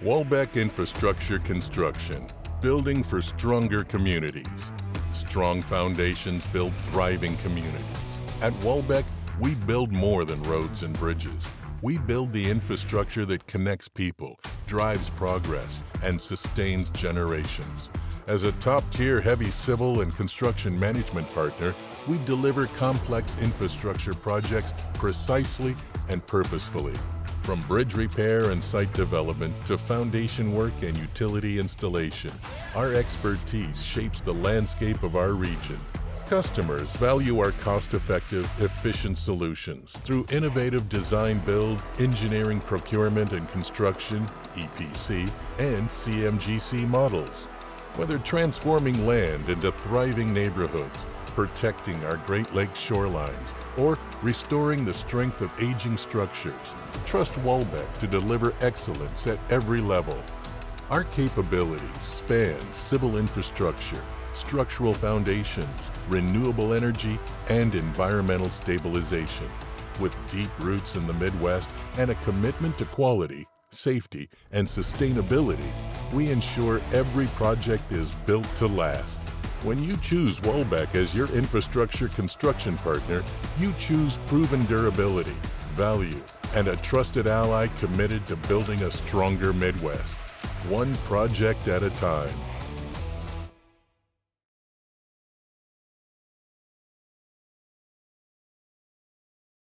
Walbec Infrastructure Construction, building for stronger communities. Strong foundations build thriving communities. At Walbec, we build more than roads and bridges. We build the infrastructure that connects people, drives progress, and sustains generations. As a top-tier heavy civil and construction management partner, we deliver complex infrastructure projects precisely and purposefully. From bridge repair and site development to foundation work and utility installation, our expertise shapes the landscape of our region. Customers value our cost-effective, efficient solutions through innovative design-build, engineering, procurement, and construction, EPC and CMGC models. Whether transforming land into thriving neighborhoods, protecting our Great Lakes shorelines, or restoring the strength of aging structures, trust Walbec to deliver excellence at every level. Our capabilities span civil infrastructure, structural foundations, renewable energy, and environmental stabilization. With deep roots in the Midwest and a commitment to quality, safety, and sustainability, we ensure every project is built to last. When you choose Walbec as your infrastructure construction partner, you choose proven durability, value, and a trusted ally committed to building a stronger Midwest, one project at a time.